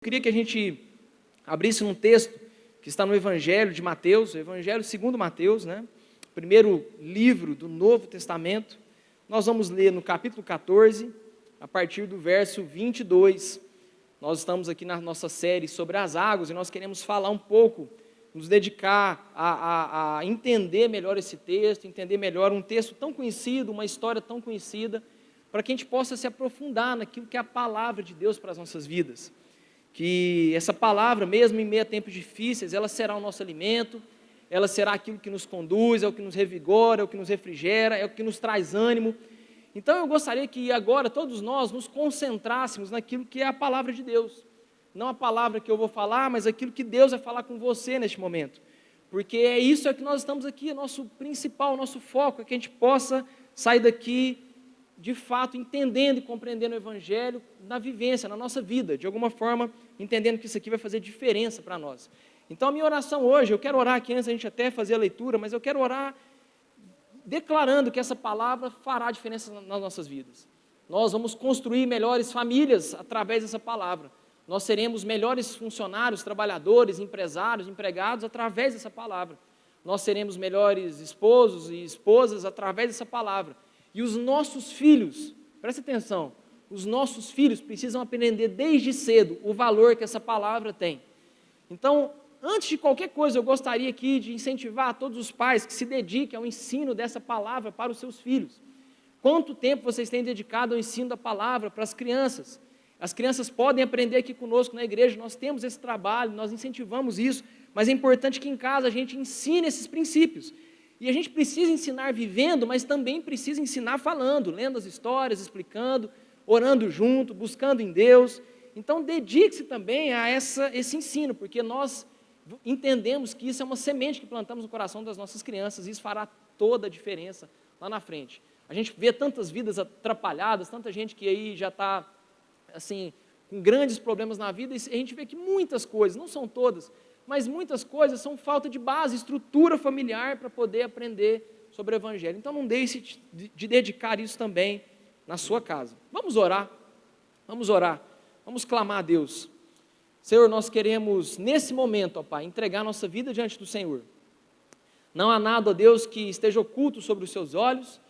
Eu queria que a gente abrisse num texto que está no Evangelho de Mateus, o Evangelho segundo Mateus, né? Primeiro livro do Novo Testamento. Nós vamos ler no capítulo 14, a partir do verso 22. Nós estamos aqui na nossa série sobre as águas e nós queremos falar um pouco, nos dedicar a entender melhor esse texto, entender melhor um texto tão conhecido, uma história tão conhecida, para que a gente possa se aprofundar naquilo que é a palavra de Deus para as nossas vidas. Que essa palavra, mesmo em meio a tempos difíceis, ela será o nosso alimento, ela será aquilo que nos conduz, é o que nos revigora, é o que nos refrigera, é o que nos traz ânimo. Então eu gostaria que agora todos nós nos concentrássemos naquilo que é a palavra de Deus. Não a palavra que eu vou falar, mas aquilo que Deus vai falar com você neste momento. Porque é isso que nós estamos aqui, é nosso principal, nosso foco, é que a gente possa sair daqui de fato, entendendo e compreendendo o Evangelho na vivência, na nossa vida, de alguma forma, entendendo que isso aqui vai fazer diferença para nós. Então, a minha oração hoje, eu quero orar aqui antes da gente até fazer a leitura, mas eu quero orar declarando que essa palavra fará diferença nas nossas vidas. Nós vamos construir melhores famílias através dessa palavra. Nós seremos melhores funcionários, trabalhadores, empresários, empregados através dessa palavra. Nós seremos melhores esposos e esposas através dessa palavra. E os nossos filhos, presta atenção, os nossos filhos precisam aprender desde cedo o valor que essa palavra tem. Então, antes de qualquer coisa, eu gostaria aqui de incentivar todos os pais que se dediquem ao ensino dessa palavra para os seus filhos. Quanto tempo vocês têm dedicado ao ensino da palavra para as crianças? As crianças podem aprender aqui conosco na igreja, nós temos esse trabalho, nós incentivamos isso, mas é importante que em casa a gente ensine esses princípios. E a gente precisa ensinar vivendo, mas também precisa ensinar falando, lendo as histórias, explicando, orando junto, buscando em Deus. Então, dedique-se também a esse ensino, porque nós entendemos que isso é uma semente que plantamos no coração das nossas crianças, e isso fará toda a diferença lá na frente. A gente vê tantas vidas atrapalhadas, tanta gente que aí já está, assim, com grandes problemas na vida, e a gente vê que muitas coisas, não são todas, mas muitas coisas são falta de base, estrutura familiar para poder aprender sobre o Evangelho. Então não deixe de dedicar isso também na sua casa. Vamos orar, vamos clamar a Deus. Senhor, nós queremos nesse momento, ó Pai, entregar nossa vida diante do Senhor. Não há nada, ó Deus, que esteja oculto sobre os seus olhos.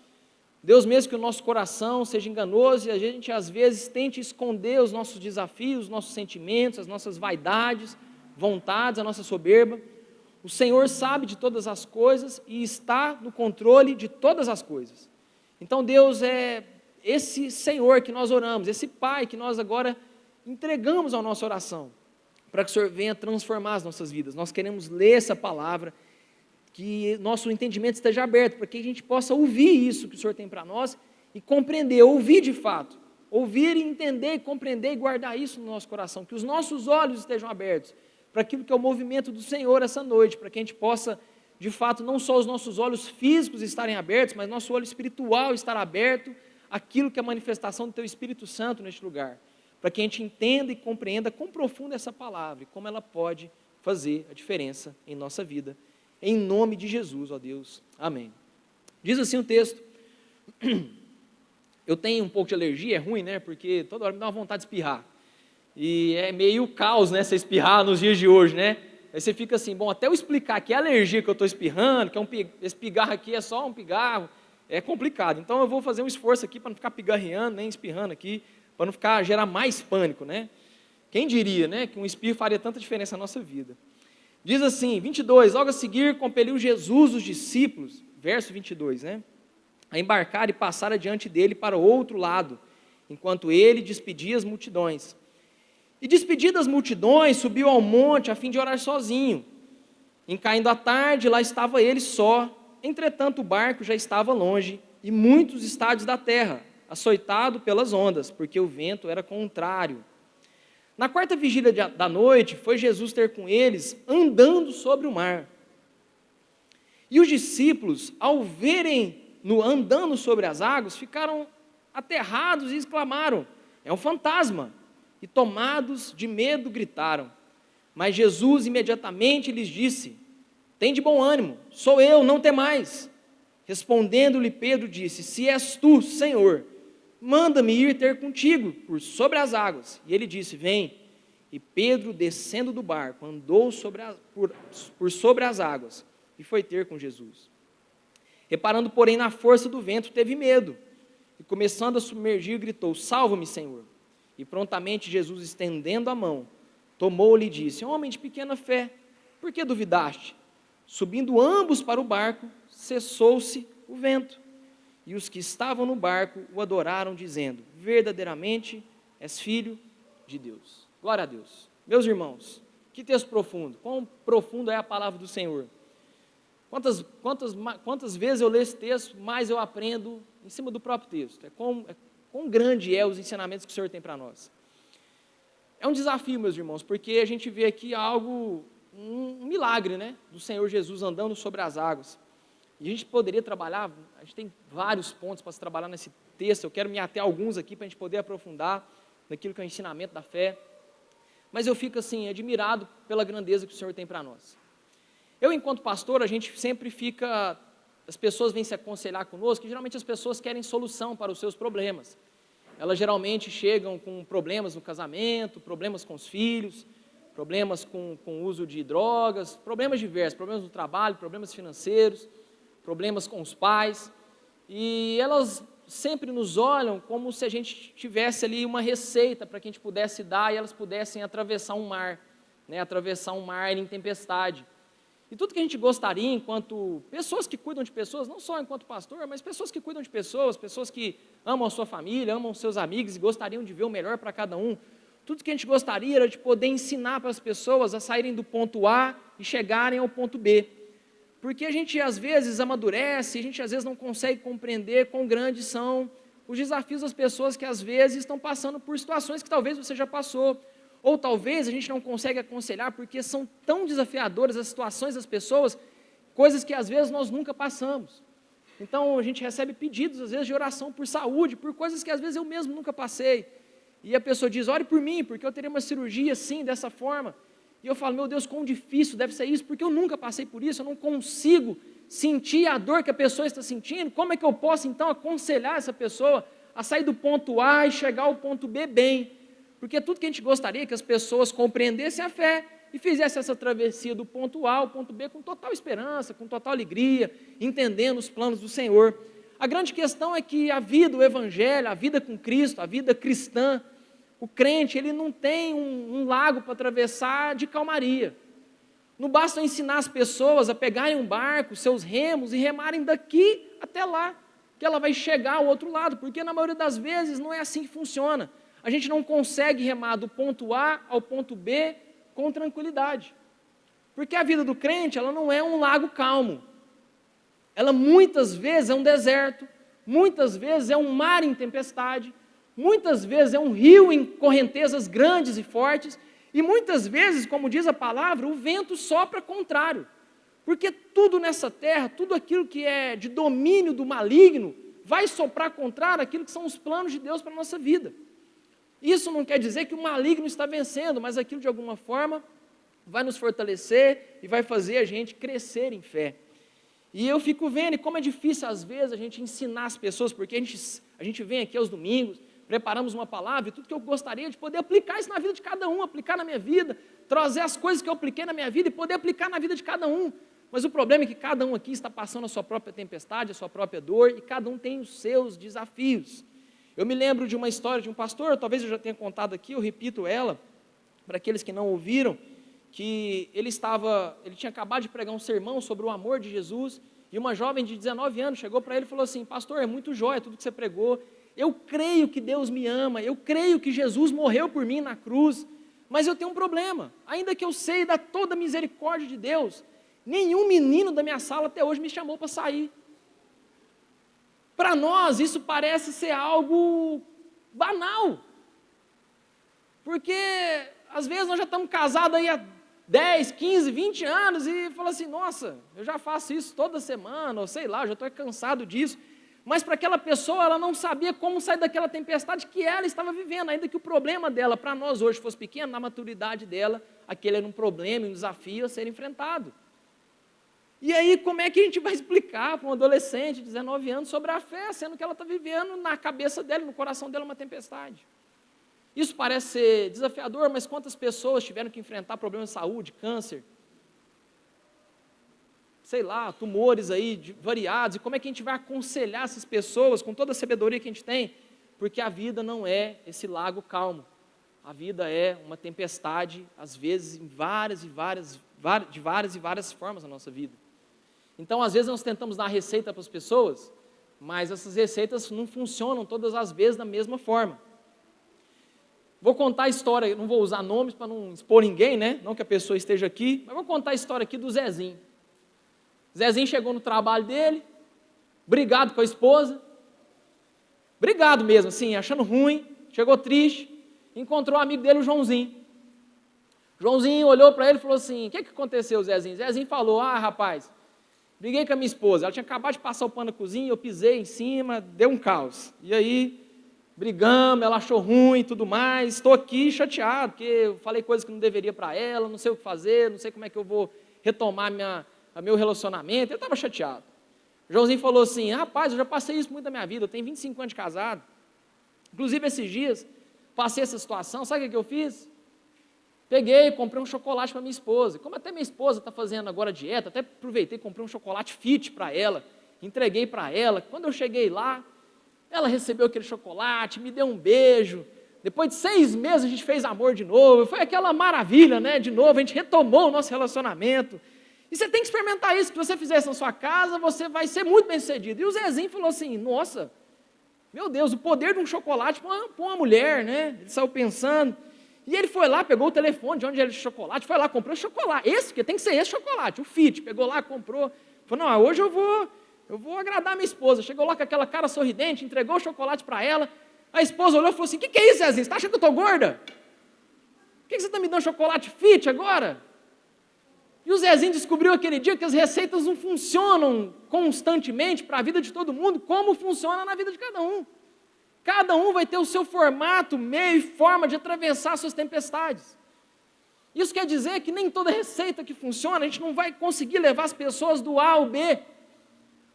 Deus, mesmo que o nosso coração seja enganoso e a gente às vezes tente esconder os nossos desafios, os nossos sentimentos, as nossas vaidades, vontades, a nossa soberba, o Senhor sabe de todas as coisas e está no controle de todas as coisas. Então Deus é esse Senhor que nós oramos, esse Pai que nós agora entregamos à nossa oração, para que o Senhor venha transformar as nossas vidas. Nós queremos ler essa palavra, que nosso entendimento esteja aberto, para que a gente possa ouvir isso que o Senhor tem para nós e compreender, ouvir de fato, ouvir e entender, compreender e guardar isso no nosso coração, que os nossos olhos estejam abertos para aquilo que é o movimento do Senhor essa noite, para que a gente possa, de fato, não só os nossos olhos físicos estarem abertos, mas nosso olho espiritual estar aberto àquilo que é a manifestação do Teu Espírito Santo neste lugar, para que a gente entenda e compreenda quão profunda essa palavra e como ela pode fazer a diferença em nossa vida. Em nome de Jesus, ó Deus. Amém. Diz assim o texto. Eu tenho um pouco de alergia, é ruim, né? Porque toda hora me dá uma vontade de espirrar. E é meio caos, né, você espirrar nos dias de hoje, né? Aí você fica assim, bom, até eu explicar que é alergia que eu estou espirrando, que esse pigarro aqui é só um pigarro, é complicado. Então eu vou fazer um esforço aqui para não ficar pigarreando, nem espirrando aqui, para não gerar mais pânico, né? Quem diria, né, que um espirro faria tanta diferença na nossa vida. Diz assim, 22, logo a seguir compeliu Jesus os discípulos, verso 22, né? A embarcar e passar adiante dele para o outro lado, enquanto ele despedia as multidões. E despedidas as multidões, subiu ao monte a fim de orar sozinho. Em caindo a tarde, lá estava ele só. Entretanto, o barco já estava longe, e muitos estádios da terra, açoitado pelas ondas, porque o vento era contrário. Na quarta vigília da noite, foi Jesus ter com eles, andando sobre o mar. E os discípulos, ao verem-no andando sobre as águas, ficaram aterrados e exclamaram, é um fantasma. E tomados de medo gritaram. Mas Jesus imediatamente lhes disse, tem de bom ânimo, sou eu, não temais. Respondendo-lhe Pedro disse, se és tu, Senhor, manda-me ir ter contigo por sobre as águas. E ele disse, vem. E Pedro, descendo do barco, andou por sobre as águas e foi ter com Jesus. Reparando, porém, na força do vento, teve medo. E começando a submergir, gritou: salva-me, Senhor. E prontamente Jesus, estendendo a mão, tomou-lhe e disse: homem de pequena fé, por que duvidaste? Subindo ambos para o barco, cessou-se o vento. E os que estavam no barco o adoraram, dizendo: verdadeiramente és filho de Deus. Glória a Deus. Meus irmãos, que texto profundo. Quão profundo é a palavra do Senhor. Quantas vezes eu leio esse texto, mais eu aprendo em cima do próprio texto. Quão grande é os ensinamentos que o Senhor tem para nós. É um desafio, meus irmãos, porque a gente vê aqui algo, um milagre, né, do Senhor Jesus andando sobre as águas. E a gente poderia trabalhar, a gente tem vários pontos para se trabalhar nesse texto, eu quero me ater a alguns aqui para a gente poder aprofundar naquilo que é o ensinamento da fé. Mas eu fico assim, admirado pela grandeza que o Senhor tem para nós. Eu, enquanto pastor, a gente sempre fica, as pessoas vêm se aconselhar conosco, e geralmente as pessoas querem solução para os seus problemas. Elas geralmente chegam com problemas no casamento, problemas com os filhos, problemas com o uso de drogas, problemas diversos, problemas no trabalho, problemas financeiros, problemas com os pais, e elas sempre nos olham como se a gente tivesse ali uma receita para que a gente pudesse dar e elas pudessem atravessar um mar, né, atravessar um mar em tempestade. E tudo que a gente gostaria, enquanto pessoas que cuidam de pessoas, não só enquanto pastor, mas pessoas que cuidam de pessoas que amam a sua família, amam os seus amigos e gostariam de ver o melhor para cada um, tudo que a gente gostaria era de poder ensinar para as pessoas a saírem do ponto A e chegarem ao ponto B. Porque a gente às vezes amadurece, a gente às vezes não consegue compreender quão grandes são os desafios das pessoas que às vezes estão passando por situações que talvez você já passou. Ou talvez a gente não consegue aconselhar porque são tão desafiadoras as situações das pessoas, coisas que às vezes nós nunca passamos. Então a gente recebe pedidos às vezes de oração por saúde, por coisas que às vezes eu mesmo nunca passei. E a pessoa diz: ore por mim, porque eu teria uma cirurgia assim, dessa forma. E eu falo: meu Deus, quão difícil deve ser isso, porque eu nunca passei por isso, eu não consigo sentir a dor que a pessoa está sentindo. Como é que eu posso então aconselhar essa pessoa a sair do ponto A e chegar ao ponto B bem? Porque tudo que a gente gostaria é que as pessoas compreendessem a fé e fizessem essa travessia do ponto A ao ponto B com total esperança, com total alegria, entendendo os planos do Senhor. A grande questão é que a vida, o Evangelho, a vida com Cristo, a vida cristã, o crente, ele não tem um lago para atravessar de calmaria. Não basta ensinar as pessoas a pegarem um barco, seus remos, e remarem daqui até lá, que ela vai chegar ao outro lado, porque na maioria das vezes não é assim que funciona. A gente não consegue remar do ponto A ao ponto B com tranquilidade. Porque a vida do crente, ela não é um lago calmo. Ela muitas vezes é um deserto, muitas vezes é um mar em tempestade, muitas vezes é um rio em correntezas grandes e fortes, e muitas vezes, como diz a palavra, o vento sopra contrário. Porque tudo nessa terra, tudo aquilo que é de domínio do maligno, vai soprar contrário àquilo que são os planos de Deus para a nossa vida. Isso não quer dizer que o maligno está vencendo, mas aquilo de alguma forma vai nos fortalecer e vai fazer a gente crescer em fé. E eu fico vendo como é difícil às vezes a gente ensinar as pessoas, porque a gente vem aqui aos domingos, preparamos uma palavra e tudo que eu gostaria de poder aplicar isso na vida de cada um, aplicar na minha vida, trazer as coisas que eu apliquei na minha vida e poder aplicar na vida de cada um. Mas o problema é que cada um aqui está passando a sua própria tempestade, a sua própria dor, e cada um tem os seus desafios. Eu me lembro de uma história de um pastor, talvez eu já tenha contado aqui, eu repito ela, para aqueles que não ouviram, que ele tinha acabado de pregar um sermão sobre o amor de Jesus, e uma jovem de 19 anos chegou para ele e falou assim: pastor, é muito jóia tudo que você pregou, eu creio que Deus me ama, eu creio que Jesus morreu por mim na cruz, mas eu tenho um problema, ainda que eu sei da toda a misericórdia de Deus, nenhum menino da minha sala até hoje me chamou para sair. Para nós isso parece ser algo banal, porque às vezes nós já estamos casados aí há 10, 15, 20 anos e falamos assim: nossa, eu já faço isso toda semana, ou sei lá, eu já estou cansado disso. Mas para aquela pessoa, ela não sabia como sair daquela tempestade que ela estava vivendo, ainda que o problema dela, para nós hoje, fosse pequeno, na maturidade dela, aquele era um problema, um desafio a ser enfrentado. E aí, como é que a gente vai explicar para um adolescente de 19 anos sobre a fé, sendo que ela está vivendo na cabeça dela, no coração dela, uma tempestade? Isso parece ser desafiador, mas quantas pessoas tiveram que enfrentar problemas de saúde, câncer, sei lá, tumores aí variados, e como é que a gente vai aconselhar essas pessoas com toda a sabedoria que a gente tem? Porque a vida não é esse lago calmo. A vida é uma tempestade, às vezes, de várias e várias formas na nossa vida. Então, às vezes, nós tentamos dar receita para as pessoas, mas essas receitas não funcionam todas as vezes da mesma forma. Vou contar a história, não vou usar nomes para não expor ninguém, né? Não que a pessoa esteja aqui, mas vou contar a história aqui do Zezinho. Zezinho chegou no trabalho dele, brigado com a esposa, brigado mesmo, assim, achando ruim, chegou triste, encontrou o amigo dele, o Joãozinho. Joãozinho olhou para ele e falou assim: o que aconteceu, Zezinho? Zezinho falou: rapaz, briguei com a minha esposa, ela tinha acabado de passar o pano na cozinha, eu pisei em cima, deu um caos. E aí, brigamos, ela achou ruim e tudo mais, estou aqui chateado, porque eu falei coisas que não deveria para ela, não sei o que fazer, não sei como é que eu vou retomar meu relacionamento. Eu estava chateado. O Joãozinho falou assim: rapaz, eu já passei isso muito na minha vida, eu tenho 25 anos de casado. Inclusive, esses dias, passei essa situação, sabe o que eu fiz? Peguei, comprei um chocolate para minha esposa. Como até minha esposa está fazendo agora dieta, até aproveitei e comprei um chocolate fit para ela, entreguei para ela. Quando eu cheguei lá, ela recebeu aquele chocolate, me deu um beijo. Depois de 6 meses a gente fez amor de novo, foi aquela maravilha, né? De novo, a gente retomou o nosso relacionamento. E você tem que experimentar isso, que se você fizer isso na sua casa, você vai ser muito bem sucedido. E o Zezinho falou assim: nossa, meu Deus, o poder de um chocolate para uma mulher, né? Ele saiu pensando. E ele foi lá, pegou o telefone de onde era o chocolate, foi lá, comprou o chocolate. Porque tem que ser esse chocolate, o Fit. Pegou lá, comprou. Falou: não, hoje eu vou agradar a minha esposa. Chegou lá com aquela cara sorridente, entregou o chocolate para ela. A esposa olhou e falou assim: o que é isso, Zezinho? Você está achando que eu estou gorda? Por que você está me dando chocolate Fit agora? E o Zezinho descobriu aquele dia que as receitas não funcionam constantemente para a vida de todo mundo, como funciona na vida de cada um. Cada um vai ter o seu formato, meio e forma de atravessar suas tempestades. Isso quer dizer que nem toda receita que funciona, a gente não vai conseguir levar as pessoas do A ao B.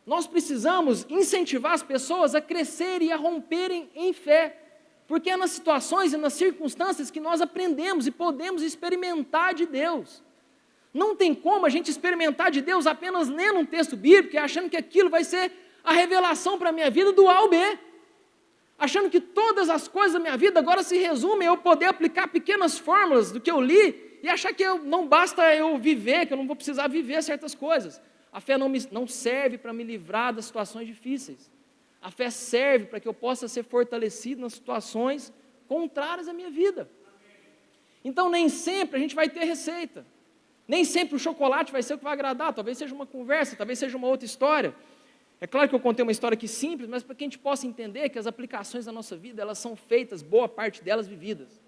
Nós precisamos incentivar as pessoas a crescerem e a romperem em fé, porque é nas situações e nas circunstâncias que nós aprendemos e podemos experimentar de Deus. Não tem como a gente experimentar de Deus apenas lendo um texto bíblico e achando que aquilo vai ser a revelação para a minha vida do A ao B. Achando que todas as coisas da minha vida agora se resumem a eu poder aplicar pequenas fórmulas do que eu li e achar que não basta eu viver, que eu não vou precisar viver certas coisas. A fé não serve para me livrar das situações difíceis. A fé serve para que eu possa ser fortalecido nas situações contrárias à minha vida. Então, nem sempre a gente vai ter receita. Nem sempre o chocolate vai ser o que vai agradar. Talvez seja uma conversa, talvez seja uma outra história. É claro que eu contei uma história aqui simples, mas para que a gente possa entender que as aplicações da nossa vida, elas são feitas, boa parte delas vividas.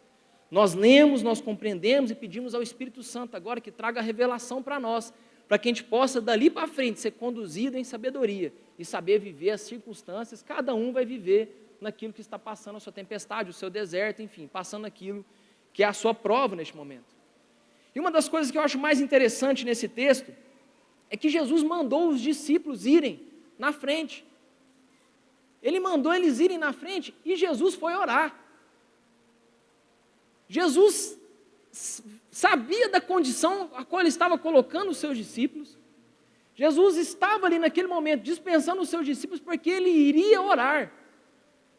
Nós lemos, nós compreendemos e pedimos ao Espírito Santo agora que traga a revelação para nós, para que a gente possa dali para frente ser conduzido em sabedoria e saber viver as circunstâncias. Cada um vai viver naquilo que está passando a sua tempestade, o seu deserto, enfim, passando aquilo que é a sua prova neste momento. E uma das coisas que eu acho mais interessante nesse texto é que Jesus mandou os discípulos irem na frente. Ele mandou eles irem na frente e Jesus foi orar. Jesus sabia da condição a qual ele estava colocando os seus discípulos. Jesus estava ali naquele momento dispensando os seus discípulos porque ele iria orar.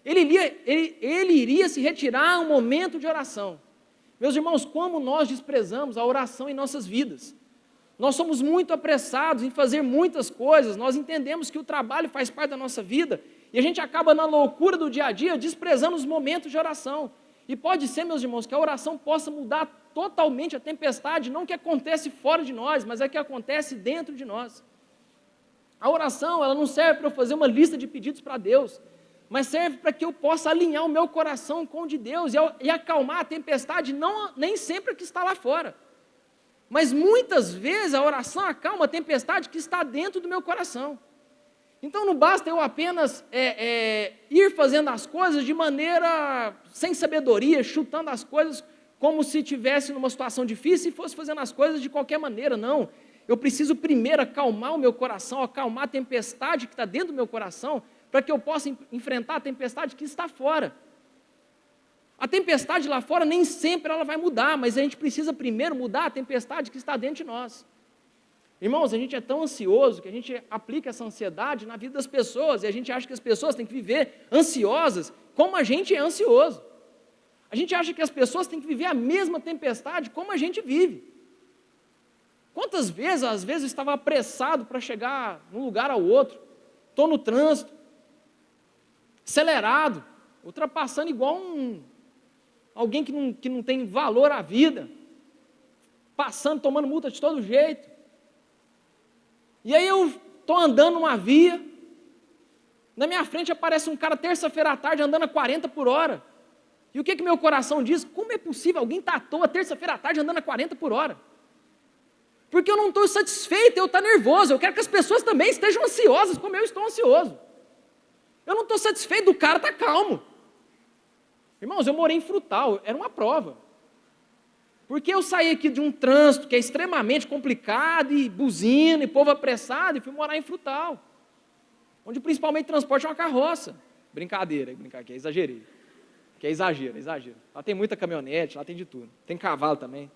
Ele iria se retirar a um momento de oração. Meus irmãos, como nós desprezamos a oração em nossas vidas. Nós somos muito apressados em fazer muitas coisas, nós entendemos que o trabalho faz parte da nossa vida, e a gente acaba na loucura do dia a dia desprezando os momentos de oração. E pode ser, meus irmãos, que a oração possa mudar totalmente a tempestade, não que acontece fora de nós, mas é que acontece dentro de nós. A oração, ela não serve para eu fazer uma lista de pedidos para Deus, mas serve para que eu possa alinhar o meu coração com o de Deus e acalmar a tempestade, nem sempre a que está lá fora. Mas muitas vezes a oração acalma a tempestade que está dentro do meu coração. Então não basta eu apenas ir fazendo as coisas de maneira sem sabedoria, chutando as coisas como se estivesse numa situação difícil e fosse fazendo as coisas de qualquer maneira, não. Eu preciso primeiro acalmar o meu coração, acalmar a tempestade que está dentro do meu coração, para que eu possa enfrentar a tempestade que está fora. A tempestade lá fora nem sempre ela vai mudar, mas a gente precisa primeiro mudar a tempestade que está dentro de nós. Irmãos, a gente é tão ansioso que a gente aplica essa ansiedade na vida das pessoas, e a gente acha que as pessoas têm que viver ansiosas como a gente é ansioso. A gente acha que as pessoas têm que viver a mesma tempestade como a gente vive. Quantas vezes, às vezes, eu estava apressado para chegar de um lugar ao outro, estou no trânsito, acelerado, ultrapassando igual alguém que não tem valor à vida, passando, tomando multa de todo jeito. E aí eu estou andando numa via, na minha frente aparece um cara terça-feira à tarde andando a 40 por hora. E o que meu coração diz? Como é possível alguém estar à toa terça-feira à tarde andando a 40 por hora? Porque eu não estou satisfeito, eu estou nervoso, eu quero que as pessoas também estejam ansiosas como eu estou ansioso. Eu não estou satisfeito do cara estar calmo. Irmãos, eu morei em Frutal, era uma prova. Porque eu saí aqui de um trânsito que é extremamente complicado, e buzina, e povo apressado, e fui morar em Frutal, onde principalmente transporte é uma carroça. Brincadeira, aqui, exagerei. Que é exagero. Lá tem muita caminhonete, lá tem de tudo. Tem cavalo também.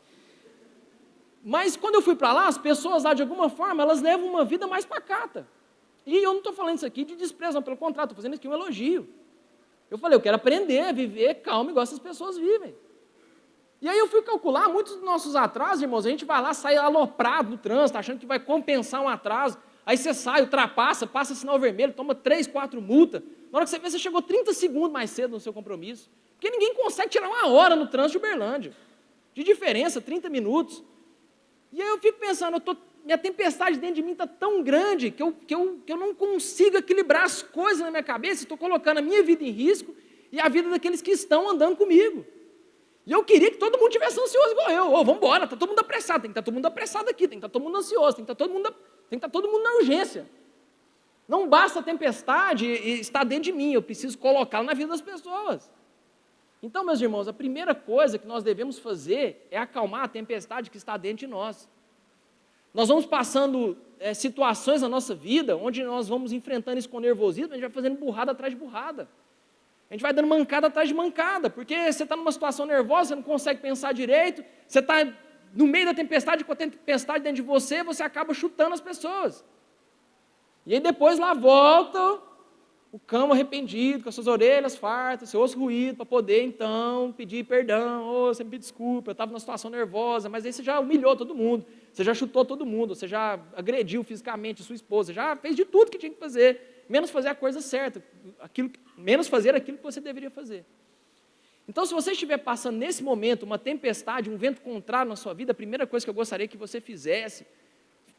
Mas quando eu fui para lá, as pessoas lá, de alguma forma, elas levam uma vida mais pacata. E eu não estou falando isso aqui de desprezo, não, pelo contrário, estou fazendo isso aqui um elogio. Eu falei, eu quero aprender a viver calmo igual essas pessoas vivem. E aí eu fui calcular, muitos dos nossos atrasos, irmãos, a gente vai lá, sai aloprado no trânsito, achando que vai compensar um atraso, aí você sai, ultrapassa, passa sinal vermelho, toma 3, 4 multas, na hora que você vê, você chegou 30 segundos mais cedo no seu compromisso, porque ninguém consegue tirar 1 hora no trânsito de Uberlândia, de diferença, 30 minutos, e aí eu fico pensando, minha tempestade dentro de mim está tão grande, que eu não consigo equilibrar as coisas na minha cabeça, estou colocando a minha vida em risco, e a vida daqueles que estão andando comigo. E eu queria que todo mundo tivesse ansioso igual eu. Vamos embora, está todo mundo apressado, tem que estar todo mundo apressado aqui, tem que estar todo mundo ansioso, tem que estar todo mundo na urgência. Não basta a tempestade estar dentro de mim, eu preciso colocá-la na vida das pessoas. Então, meus irmãos, a primeira coisa que nós devemos fazer é acalmar a tempestade que está dentro de nós. Nós vamos passando situações na nossa vida, onde nós vamos enfrentando isso com nervosismo, a gente vai fazendo burrada atrás de burrada. A gente vai dando mancada atrás de mancada, porque você está numa situação nervosa, você não consegue pensar direito, você está no meio da tempestade, com a tempestade dentro de você, você acaba chutando as pessoas. E aí depois lá volta o cão arrependido, com as suas orelhas fartas, seu osso ruído, para poder então pedir perdão, você me desculpa, eu estava numa situação nervosa, mas aí você já humilhou todo mundo, você já chutou todo mundo, você já agrediu fisicamente a sua esposa, já fez de tudo que tinha que fazer, menos fazer a coisa certa, menos fazer aquilo que você deveria fazer. Então, se você estiver passando nesse momento uma tempestade, um vento contrário na sua vida, a primeira coisa que eu gostaria que você fizesse,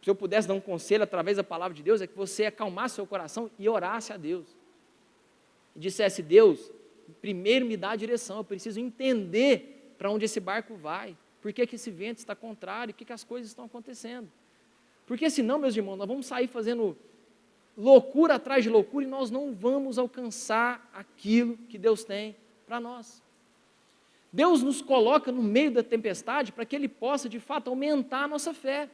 se eu pudesse dar um conselho através da palavra de Deus, é que você acalmasse seu coração e orasse a Deus. E dissesse, Deus, primeiro me dá a direção, eu preciso entender para onde esse barco vai, por que esse vento está contrário, o que as coisas estão acontecendo. Porque senão, meus irmãos, nós vamos sair fazendo loucura atrás de loucura e nós não vamos alcançar aquilo que Deus tem para nós. Deus nos coloca no meio da tempestade para que Ele possa, de fato, aumentar a nossa fé.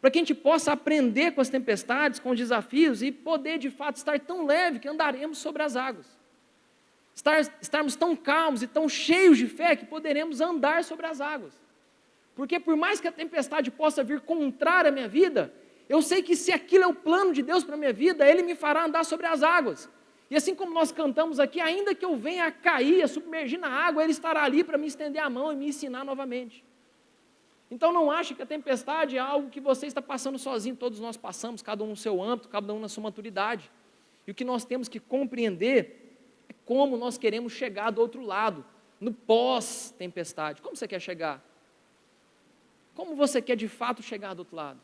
Para que a gente possa aprender com as tempestades, com os desafios e poder, de fato, estar tão leve que andaremos sobre as águas. Estarmos tão calmos e tão cheios de fé que poderemos andar sobre as águas. Porque por mais que a tempestade possa vir contrária à minha vida, eu sei que se aquilo é o plano de Deus para a minha vida, Ele me fará andar sobre as águas. E assim como nós cantamos aqui, ainda que eu venha a cair, a submergir na água, Ele estará ali para me estender a mão e me ensinar novamente. Então não ache que a tempestade é algo que você está passando sozinho, todos nós passamos, cada um no seu âmbito, cada um na sua maturidade. E o que nós temos que compreender é como nós queremos chegar do outro lado, no pós-tempestade. Como você quer chegar? Como você quer de fato chegar do outro lado?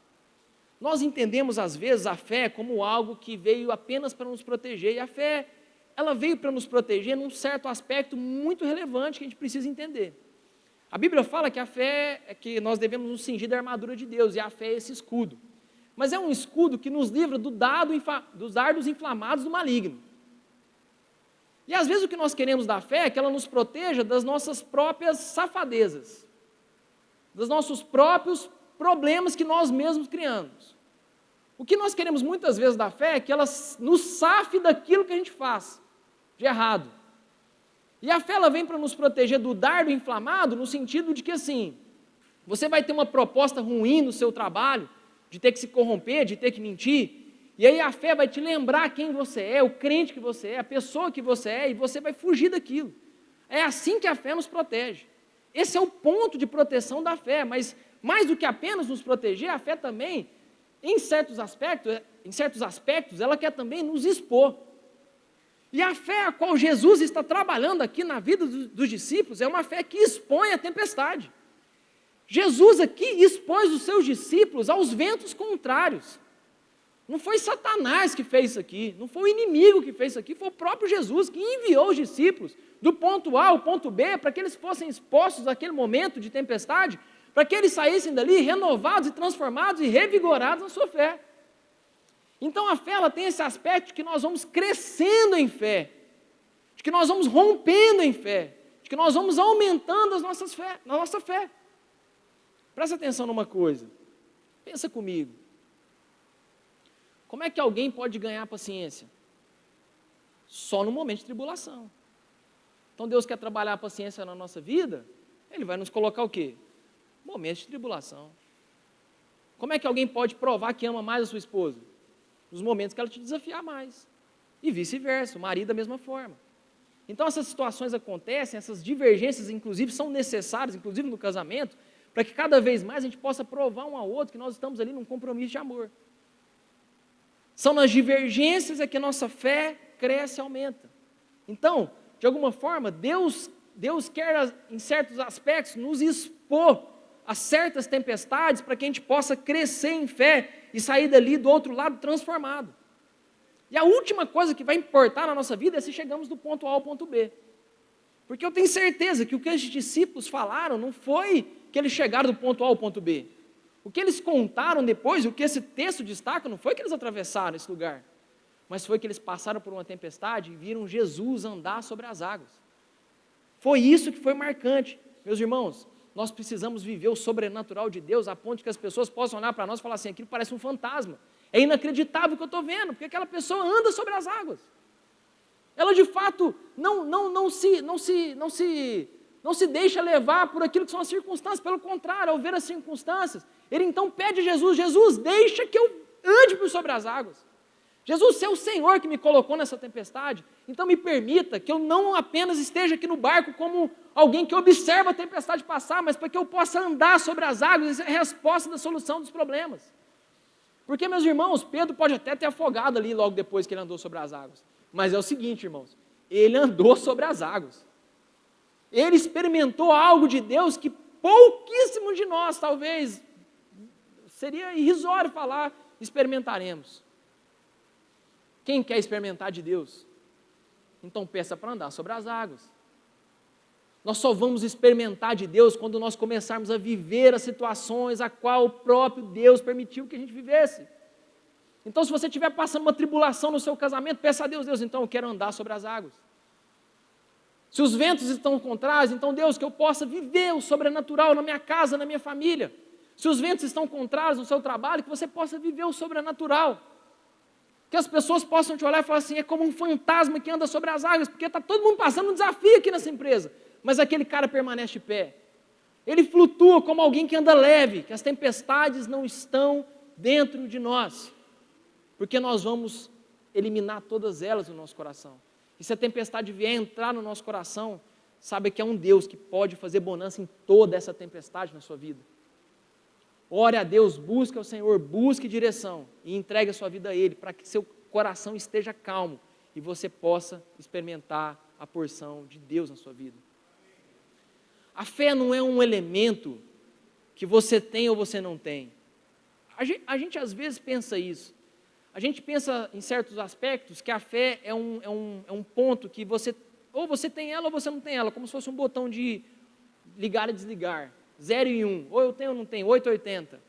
Nós entendemos às vezes a fé como algo que veio apenas para nos proteger, e a fé, ela veio para nos proteger num certo aspecto muito relevante que a gente precisa entender. A Bíblia fala que a fé é que nós devemos nos cingir da armadura de Deus, e a fé é esse escudo. Mas é um escudo que nos livra dos dardos inflamados do maligno. E às vezes o que nós queremos da fé é que ela nos proteja das nossas próprias safadezas, dos nossos próprios problemas que nós mesmos criamos. O que nós queremos muitas vezes da fé é que ela nos safe daquilo que a gente faz de errado. E a fé ela vem para nos proteger do dardo inflamado, no sentido de que assim, você vai ter uma proposta ruim no seu trabalho, de ter que se corromper, de ter que mentir, e aí a fé vai te lembrar quem você é, o crente que você é, a pessoa que você é, e você vai fugir daquilo. É assim que a fé nos protege. Esse é o ponto de proteção da fé, mas mais do que apenas nos proteger, a fé também, em certos aspectos, ela quer também nos expor. E a fé a qual Jesus está trabalhando aqui na vida dos discípulos é uma fé que expõe a tempestade. Jesus aqui expôs os seus discípulos aos ventos contrários. Não foi Satanás que fez isso aqui, não foi o inimigo que fez isso aqui, foi o próprio Jesus que enviou os discípulos do ponto A ao ponto B para que eles fossem expostos àquele momento de tempestade, para que eles saíssem dali renovados e transformados e revigorados na sua fé. Então a fé ela tem esse aspecto de que nós vamos crescendo em fé, de que nós vamos rompendo em fé, de que nós vamos aumentando a nossa fé. Presta atenção numa coisa, pensa comigo. Como é que alguém pode ganhar paciência? Só no momento de tribulação. Então Deus quer trabalhar a paciência na nossa vida, Ele vai nos colocar o quê? Momentos de tribulação. Como é que alguém pode provar que ama mais a sua esposa? Nos momentos que ela te desafiar mais. E vice-versa, o marido da mesma forma. Então essas situações acontecem, essas divergências inclusive são necessárias, inclusive no casamento, para que cada vez mais a gente possa provar um ao outro que nós estamos ali num compromisso de amor. São nas divergências é que a nossa fé cresce e aumenta. Então, de alguma forma, Deus quer, em certos aspectos, nos expor a certas tempestades para que a gente possa crescer em fé e sair dali do outro lado transformado. E a última coisa que vai importar na nossa vida é se chegamos do ponto A ao ponto B. Porque eu tenho certeza que o que os discípulos falaram não foi que eles chegaram do ponto A ao ponto B. O que eles contaram depois, o que esse texto destaca, não foi que eles atravessaram esse lugar, mas foi que eles passaram por uma tempestade e viram Jesus andar sobre as águas. Foi isso que foi marcante. Meus irmãos, nós precisamos viver o sobrenatural de Deus a ponto de que as pessoas possam olhar para nós e falar assim, aquilo parece um fantasma. É inacreditável o que eu estou vendo, porque aquela pessoa anda sobre as águas. Ela de fato não se deixa levar por aquilo que são as circunstâncias, pelo contrário, ao ver as circunstâncias, ele então pede a Jesus, Jesus, deixa que eu ande por sobre as águas. Jesus, se é o Senhor que me colocou nessa tempestade, então me permita que eu não apenas esteja aqui no barco como alguém que observa a tempestade passar, mas para que eu possa andar sobre as águas, essa é a resposta da solução dos problemas. Porque, meus irmãos, Pedro pode até ter afogado ali logo depois que ele andou sobre as águas, mas é o seguinte, irmãos, ele andou sobre as águas. Ele experimentou algo de Deus que pouquíssimo de nós, talvez, seria irrisório falar, experimentaremos. Quem quer experimentar de Deus? Então peça para andar sobre as águas. Nós só vamos experimentar de Deus quando nós começarmos a viver as situações a qual o próprio Deus permitiu que a gente vivesse. Então se você estiver passando uma tribulação no seu casamento, peça a Deus, Deus, então eu quero andar sobre as águas. Se os ventos estão contrários, então Deus, que eu possa viver o sobrenatural na minha casa, na minha família. Se os ventos estão contrários no seu trabalho, que você possa viver o sobrenatural. Que as pessoas possam te olhar e falar assim, é como um fantasma que anda sobre as águas, porque está todo mundo passando um desafio aqui nessa empresa, mas aquele cara permanece de pé. Ele flutua como alguém que anda leve, que as tempestades não estão dentro de nós, porque nós vamos eliminar todas elas no nosso coração. E se a tempestade vier entrar no nosso coração, sabe que é um Deus que pode fazer bonança em toda essa tempestade na sua vida. Ore a Deus, busque ao Senhor, busque direção e entregue a sua vida a Ele, para que seu coração esteja calmo e você possa experimentar a porção de Deus na sua vida. A fé não é um elemento que você tem ou você não tem. A gente às vezes pensa isso. A gente pensa em certos aspectos que a fé é um ponto que você, ou você tem ela ou você não tem ela, como se fosse um botão de ligar e desligar. 0 e 1, ou eu tenho ou não tenho, 8 ou 80.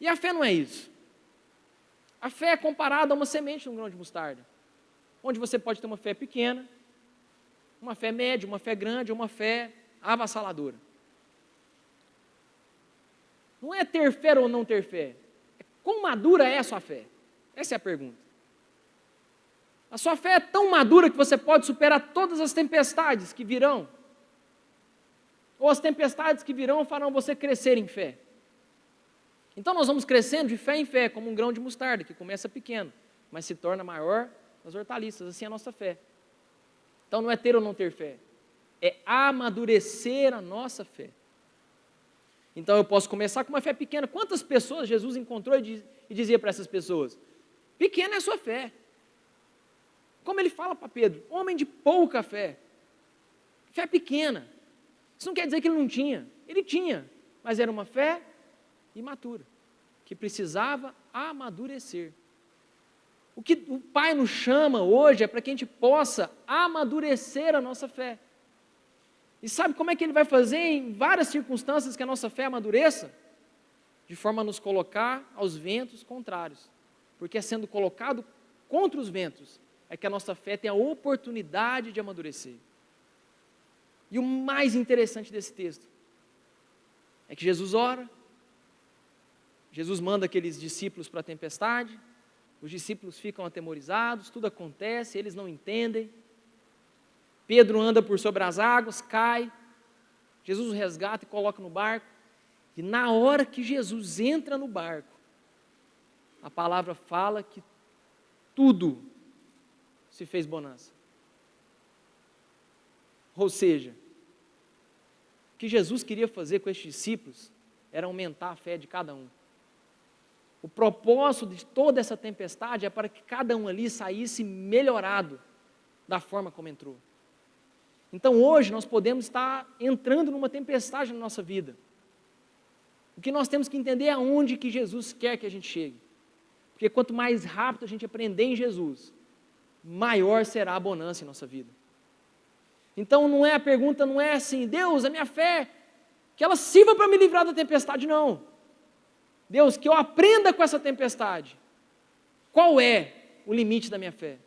E a fé não é isso. A fé é comparada a uma semente de um grão de mostarda, onde você pode ter uma fé pequena, uma fé média, uma fé grande, ou uma fé avassaladora. Não é ter fé ou não ter fé, é quão madura é a sua fé. Essa é a pergunta. A sua fé é tão madura que você pode superar todas as tempestades que virão. Ou as tempestades que virão farão você crescer em fé. Então nós vamos crescendo de fé em fé, como um grão de mostarda, que começa pequeno, mas se torna maior nas hortaliças, assim é a nossa fé. Então não é ter ou não ter fé, é amadurecer a nossa fé. Então eu posso começar com uma fé pequena. Quantas pessoas Jesus encontrou e dizia para essas pessoas? Pequena é a sua fé. Como ele fala para Pedro, homem de pouca fé. Fé pequena. Isso não quer dizer que ele não tinha. Ele tinha, mas era uma fé imatura, que precisava amadurecer. O que o Pai nos chama hoje é para que a gente possa amadurecer a nossa fé. E sabe como é que Ele vai fazer em várias circunstâncias que a nossa fé amadureça? De forma a nos colocar aos ventos contrários. Porque é sendo colocado contra os ventos, é que a nossa fé tem a oportunidade de amadurecer. E o mais interessante desse texto é que Jesus ora, Jesus manda aqueles discípulos para a tempestade, os discípulos ficam atemorizados, tudo acontece, eles não entendem. Pedro anda por sobre as águas, cai, Jesus o resgata e coloca no barco, e na hora que Jesus entra no barco, a palavra fala que tudo se fez bonança. Ou seja, o que Jesus queria fazer com estes discípulos era aumentar a fé de cada um. O propósito de toda essa tempestade é para que cada um ali saísse melhorado da forma como entrou. Então hoje nós podemos estar entrando numa tempestade na nossa vida. O que nós temos que entender é aonde que Jesus quer que a gente chegue. Porque quanto mais rápido a gente aprender em Jesus, maior será a bonança em nossa vida. Então a pergunta não é assim, Deus, a minha fé, que ela sirva para me livrar da tempestade, não. Deus, que eu aprenda com essa tempestade. Qual é o limite da minha fé?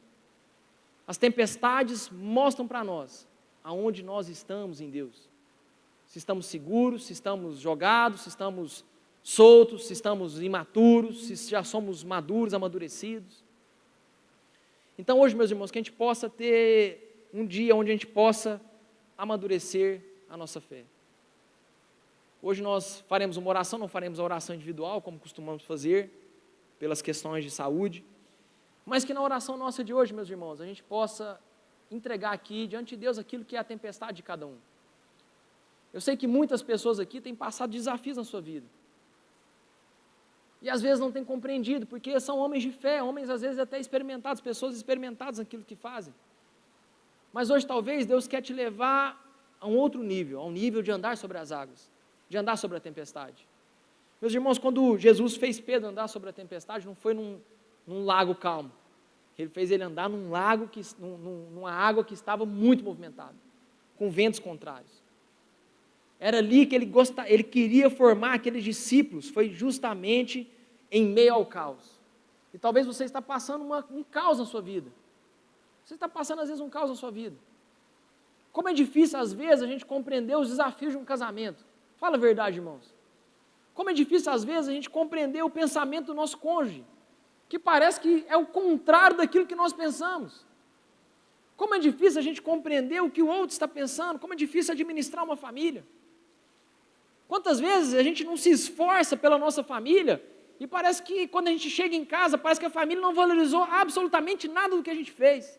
As tempestades mostram para nós aonde nós estamos em Deus. Se estamos seguros, se estamos jogados, se estamos soltos, se estamos imaturos, se já somos maduros, amadurecidos. Então hoje, meus irmãos, que a gente possa ter um dia onde a gente possa amadurecer a nossa fé. Hoje nós faremos uma oração, não faremos a oração individual, como costumamos fazer, pelas questões de saúde, mas que na oração nossa de hoje, meus irmãos, a gente possa entregar aqui, diante de Deus, aquilo que é a tempestade de cada um. Eu sei que muitas pessoas aqui têm passado desafios na sua vida, e às vezes não têm compreendido, porque são homens de fé, homens às vezes até experimentados, pessoas experimentadas naquilo que fazem, mas hoje talvez Deus quer te levar a um outro nível, a um nível de andar sobre as águas, de andar sobre a tempestade. Meus irmãos, quando Jesus fez Pedro andar sobre a tempestade, não foi num lago calmo. Ele fez ele andar numa água que estava muito movimentada, com ventos contrários. Era ali que ele queria formar aqueles discípulos, foi justamente em meio ao caos. E talvez você está passando um caos na sua vida. Você está passando às vezes um caos na sua vida. Como é difícil às vezes a gente compreender os desafios de um casamento. Fala a verdade, irmãos. Como é difícil, às vezes, a gente compreender o pensamento do nosso cônjuge, que parece que é o contrário daquilo que nós pensamos. Como é difícil a gente compreender o que o outro está pensando, como é difícil administrar uma família. Quantas vezes a gente não se esforça pela nossa família, e parece que quando a gente chega em casa, parece que a família não valorizou absolutamente nada do que a gente fez.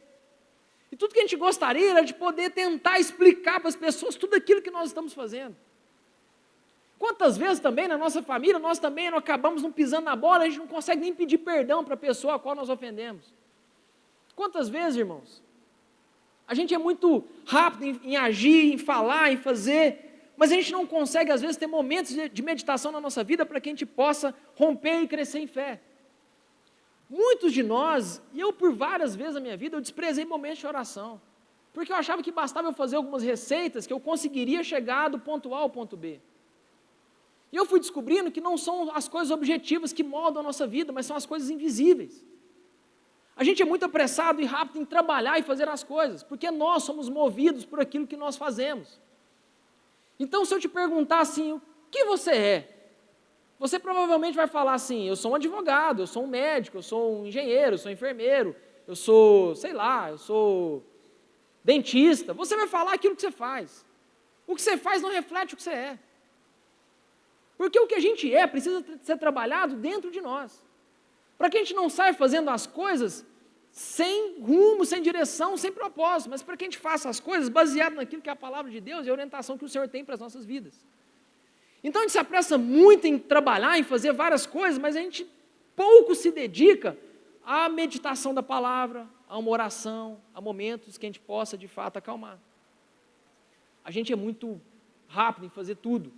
E tudo que a gente gostaria era de poder tentar explicar para as pessoas tudo aquilo que nós estamos fazendo. Quantas vezes também na nossa família, nós também não acabamos não pisando na bola, a gente não consegue nem pedir perdão para a pessoa a qual nós ofendemos. Quantas vezes, irmãos, a gente é muito rápido em agir, em falar, em fazer, mas a gente não consegue às vezes ter momentos de meditação na nossa vida para que a gente possa romper e crescer em fé. Muitos de nós, e eu por várias vezes na minha vida, eu desprezei momentos de oração, porque eu achava que bastava eu fazer algumas receitas que eu conseguiria chegar do ponto A ao ponto B. E eu fui descobrindo que não são as coisas objetivas que moldam a nossa vida, mas são as coisas invisíveis. A gente é muito apressado e rápido em trabalhar e fazer as coisas, porque nós somos movidos por aquilo que nós fazemos. Então, se eu te perguntar assim, o que você é? Você provavelmente vai falar assim, eu sou um advogado, eu sou um médico, eu sou um engenheiro, eu sou um enfermeiro, eu sou, sei lá, eu sou dentista. Você vai falar aquilo que você faz. O que você faz não reflete o que você é. Porque o que a gente é precisa ser trabalhado dentro de nós. Para que a gente não saia fazendo as coisas sem rumo, sem direção, sem propósito, mas para que a gente faça as coisas baseado naquilo que é a palavra de Deus e a orientação que o Senhor tem para as nossas vidas. Então a gente se apressa muito em trabalhar, em fazer várias coisas, mas a gente pouco se dedica à meditação da palavra, a uma oração, a momentos que a gente possa de fato acalmar. A gente é muito rápido em fazer tudo,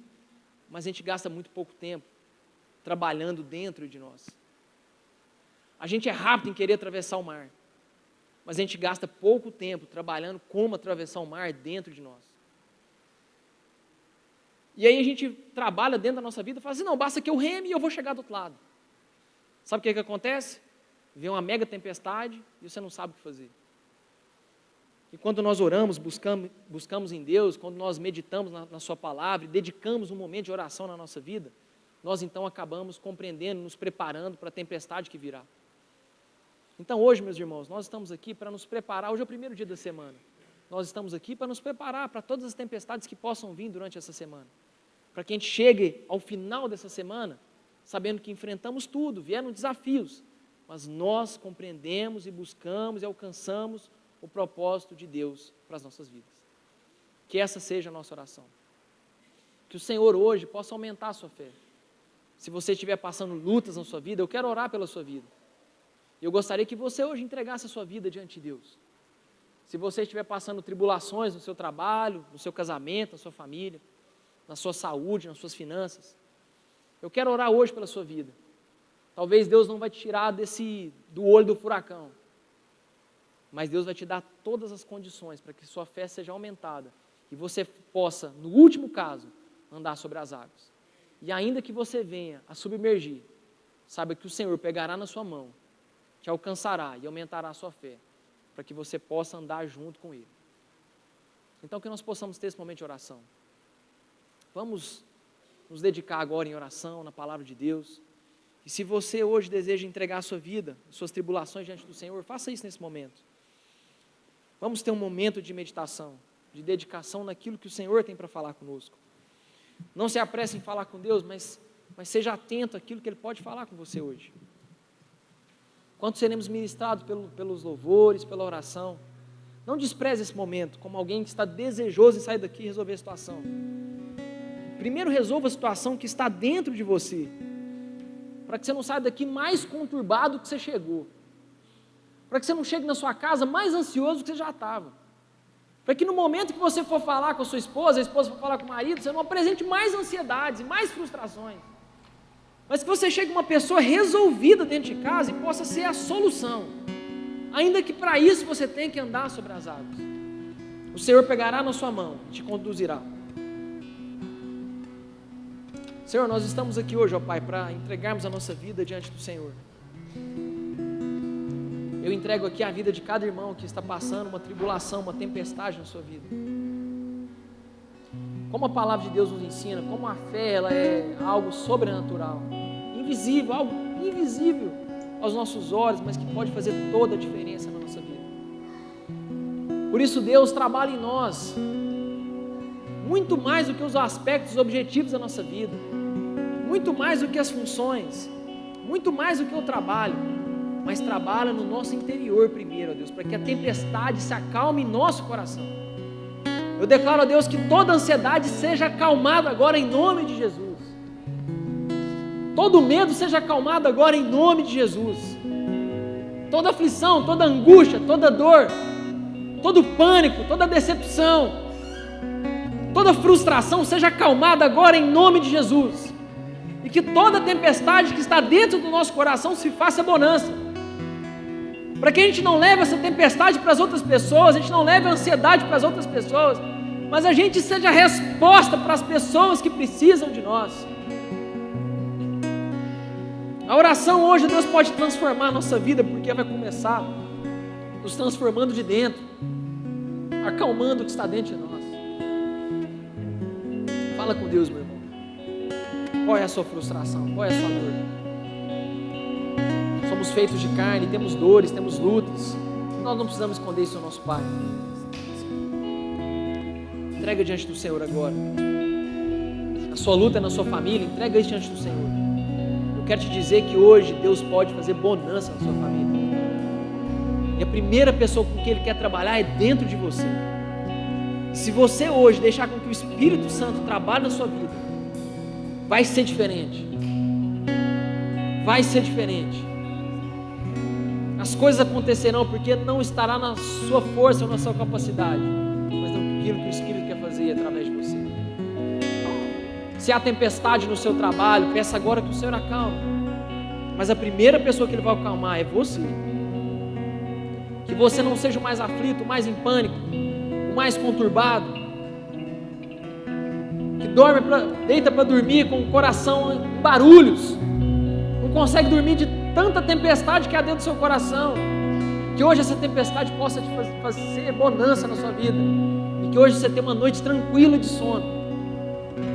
mas a gente gasta muito pouco tempo trabalhando dentro de nós. A gente é rápido em querer atravessar o mar, mas a gente gasta pouco tempo trabalhando como atravessar o mar dentro de nós. E aí a gente trabalha dentro da nossa vida e fala assim, não, basta que eu reme e eu vou chegar do outro lado. Sabe o que acontece? Vem uma mega tempestade e você não sabe o que fazer. E quando nós oramos, buscamos em Deus, quando nós meditamos na sua palavra e dedicamos um momento de oração na nossa vida, nós então acabamos compreendendo, nos preparando para a tempestade que virá. Então hoje, meus irmãos, nós estamos aqui para nos preparar, hoje é o primeiro dia da semana, nós estamos aqui para nos preparar para todas as tempestades que possam vir durante essa semana, para que a gente chegue ao final dessa semana, sabendo que enfrentamos tudo, vieram desafios, mas nós compreendemos e buscamos e alcançamos o propósito de Deus para as nossas vidas. Que essa seja a nossa oração. Que o Senhor hoje possa aumentar a sua fé. Se você estiver passando lutas na sua vida, eu quero orar pela sua vida. Eu gostaria que você hoje entregasse a sua vida diante de Deus. Se você estiver passando tribulações no seu trabalho, no seu casamento, na sua família, na sua saúde, nas suas finanças, eu quero orar hoje pela sua vida. Talvez Deus não vai te tirar do olho do furacão, mas Deus vai te dar todas as condições para que sua fé seja aumentada e você possa, no último caso, andar sobre as águas. E ainda que você venha a submergir, saiba que o Senhor pegará na sua mão, te alcançará e aumentará a sua fé, para que você possa andar junto com Ele. Então que nós possamos ter esse momento de oração. Vamos nos dedicar agora em oração, na palavra de Deus. E se você hoje deseja entregar a sua vida, suas tribulações diante do Senhor, faça isso nesse momento. Vamos ter um momento de meditação, de dedicação naquilo que o Senhor tem para falar conosco. Não se apresse em falar com Deus, mas seja atento àquilo que Ele pode falar com você hoje. Quando seremos ministrados pelos louvores, pela oração, não despreze esse momento como alguém que está desejoso em sair daqui e resolver a situação. Primeiro resolva a situação que está dentro de você, para que você não saia daqui mais conturbado do que você chegou, para que você não chegue na sua casa mais ansioso do que você já estava, para que no momento que você for falar com a sua esposa, a esposa for falar com o marido, você não apresente mais ansiedades e mais frustrações, mas que você chegue uma pessoa resolvida dentro de casa e possa ser a solução, ainda que para isso você tenha que andar sobre as águas. O Senhor pegará na sua mão e te conduzirá. Senhor, nós estamos aqui hoje, ó Pai, para entregarmos a nossa vida diante do Senhor. Eu entrego aqui a vida de cada irmão que está passando uma tribulação, uma tempestade na sua vida. Como a palavra de Deus nos ensina, como a fé ela é algo sobrenatural, invisível, algo invisível aos nossos olhos, mas que pode fazer toda a diferença na nossa vida. Por isso Deus trabalha em nós, muito mais do que os aspectos objetivos da nossa vida, muito mais do que as funções, muito mais do que o trabalho, mas trabalha no nosso interior primeiro, ó Deus, para que a tempestade se acalme em nosso coração. Eu declaro a Deus que toda ansiedade seja acalmada agora em nome de Jesus. Todo medo seja acalmado agora em nome de Jesus. Toda aflição, toda angústia, toda dor, todo pânico, toda decepção, toda frustração seja acalmada agora em nome de Jesus. E que toda tempestade que está dentro do nosso coração se faça bonança. Para que a gente não leve essa tempestade para as outras pessoas, a gente não leve a ansiedade para as outras pessoas, mas a gente seja a resposta para as pessoas que precisam de nós. A oração hoje, Deus pode transformar a nossa vida, porque vai começar nos transformando de dentro, acalmando o que está dentro de nós. Fala com Deus, meu irmão. Qual é a sua frustração? Qual é a sua dor? Somos somos feitos de carne, temos dores, temos lutas. Nós não precisamos esconder isso ao nosso Pai. Entrega diante do Senhor agora. A sua luta é na sua família, entrega isso diante do Senhor. Eu quero te dizer que hoje Deus pode fazer bonança na sua família. E a primeira pessoa com quem Ele quer trabalhar é dentro de você. Se você hoje deixar com que o Espírito Santo trabalhe na sua vida, vai ser diferente. Vai ser diferente. As coisas acontecerão porque não estará na sua força ou na sua capacidade, mas naquilo que o Espírito quer fazer através de você. Se há tempestade no seu trabalho, peça agora que o Senhor acalme. Mas a primeira pessoa que Ele vai acalmar é você. Que você não seja o mais aflito, o mais em pânico, o mais conturbado, que deita para dormir com o coração em barulhos, não consegue dormir de tanta tempestade que há dentro do seu coração. Que hoje essa tempestade possa te fazer bonança na sua vida, e que hoje você tenha uma noite tranquila de sono,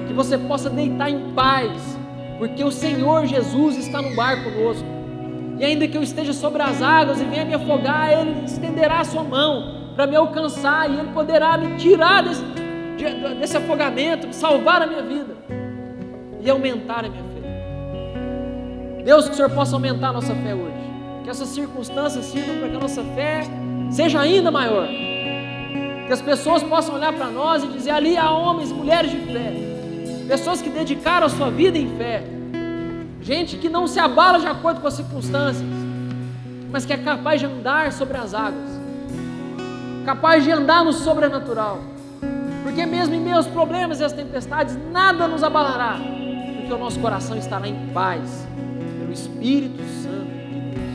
que você possa deitar em paz, porque o Senhor Jesus está no barco conosco. E ainda que eu esteja sobre as águas e venha me afogar, Ele estenderá a sua mão para me alcançar, e Ele poderá me tirar desse afogamento, salvar a minha vida e aumentar a minha fé. Deus, que o Senhor possa aumentar a nossa fé hoje, que essas circunstâncias sirvam para que a nossa fé seja ainda maior, que as pessoas possam olhar para nós e dizer: ali há homens e mulheres de fé, pessoas que dedicaram a sua vida em fé, gente que não se abala de acordo com as circunstâncias, mas que é capaz de andar sobre as águas, capaz de andar no sobrenatural, porque mesmo em meio aos problemas e às tempestades, nada nos abalará, porque o nosso coração estará em paz, pelo Espírito Santo de Deus.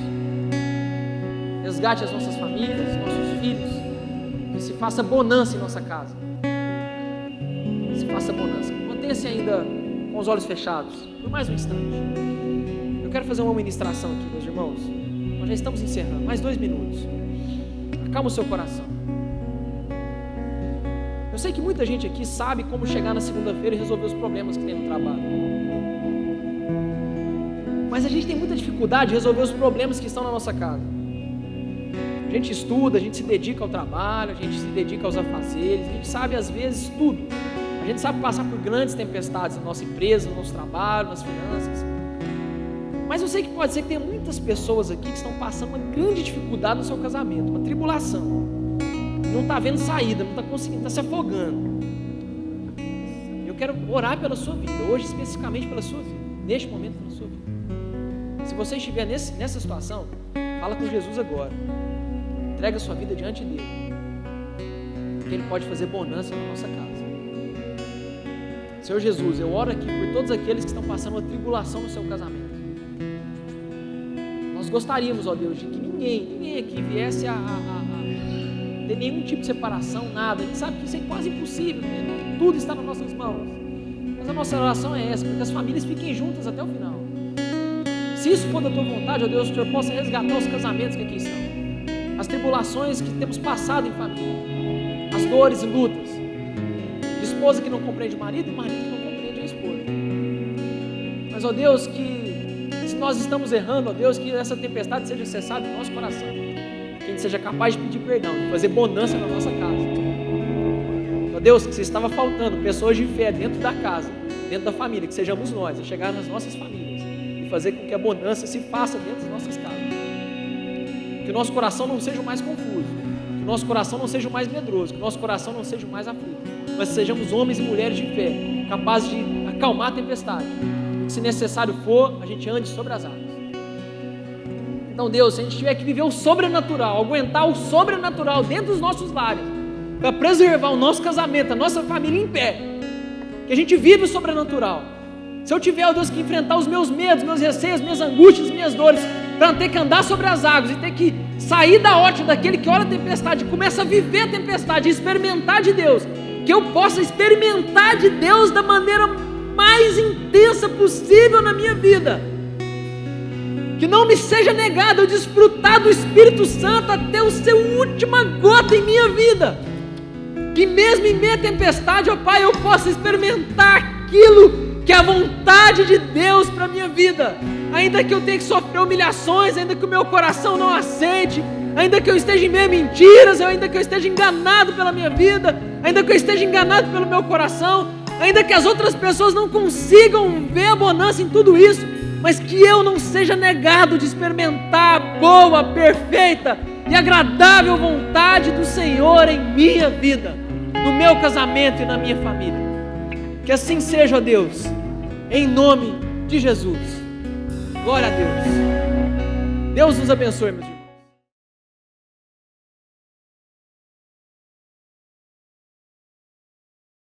Resgate as nossas famílias, nossos filhos, que se faça bonança em nossa casa, se faça bonança. Mantenha-se ainda com os olhos fechados por mais um instante. Eu quero fazer uma ministração aqui, meus irmãos. Nós já estamos encerrando, mais 2 minutos. Acalma o seu coração. Eu sei que muita gente aqui sabe como chegar na segunda-feira e resolver os problemas que tem no trabalho, mas a gente tem muita dificuldade de resolver os problemas que estão na nossa casa. A gente estuda, a gente se dedica ao trabalho, a gente se dedica aos afazeres, a gente sabe às vezes tudo. A gente sabe passar por grandes tempestades na nossa empresa, no nosso trabalho, nas finanças. Mas eu sei que pode ser que tenha muitas pessoas aqui que estão passando uma grande dificuldade no seu casamento, uma tribulação. Não está vendo saída, não está conseguindo, está se afogando. Eu quero orar pela sua vida, hoje especificamente pela sua vida, neste momento pela sua vida. Se você estiver nessa situação, fala com Jesus agora. Entrega a sua vida diante dele, porque Ele pode fazer bonança na nossa casa. Senhor Jesus, eu oro aqui por todos aqueles que estão passando uma tribulação no seu casamento. Nós gostaríamos, ó Deus, de que ninguém aqui viesse a ter nenhum tipo de separação, nada. A gente sabe que isso é quase impossível, né? Tudo está nas nossas mãos. Mas a nossa oração é essa, para que as famílias fiquem juntas até o final. Se isso for da tua vontade, ó Deus, que o Senhor possa resgatar os casamentos que aqui estão, as tribulações que temos passado em família, as dores e lutas, de esposa que não compreende o marido e marido que não compreende a esposa. Mas, ó Deus, que se nós estamos errando, ó Deus, que essa tempestade seja cessada no nosso coração, que a gente seja capaz de pedir perdão, de fazer bonança na nossa casa. Ó Deus, que se estava faltando pessoas de fé dentro da casa, dentro da família, que sejamos nós a chegar nas nossas famílias e fazer com que a bonança se faça dentro das nossas casas. Que o nosso coração não seja o mais confuso, que o nosso coração não seja o mais medroso, que o nosso coração não seja o mais aflito, mas sejamos homens e mulheres de fé, capazes de acalmar a tempestade. Se necessário for, a gente ande sobre as águas. Então, Deus, se a gente tiver que viver o sobrenatural, aguentar o sobrenatural dentro dos nossos lares, para preservar o nosso casamento, a nossa família em pé, que a gente vive o sobrenatural. Se eu tiver, ó Deus, que enfrentar os meus medos, meus receios, minhas angústias, minhas dores, para ter que andar sobre as águas e ter que sair da ótica daquele que olha a tempestade e começa a viver a tempestade, experimentar de Deus, que eu possa experimentar de Deus da maneira mais intensa possível na minha vida, que não me seja negado eu desfrutar do Espírito Santo até o seu última gota em minha vida, que mesmo em meia tempestade, ó Pai, eu possa experimentar aquilo que é a vontade de Deus para a minha vida, ainda que eu tenha que sofrer humilhações, ainda que o meu coração não aceite, ainda que eu esteja em meio a mentiras, ainda que eu esteja enganado pela minha vida, ainda que eu esteja enganado pelo meu coração, ainda que as outras pessoas não consigam ver a bonança em tudo isso, mas que eu não seja negado de experimentar a boa, perfeita e agradável vontade do Senhor em minha vida, no meu casamento e na minha família. Que assim seja, ó Deus, em nome de Jesus. Glória a Deus. Deus nos abençoe, meus irmãos.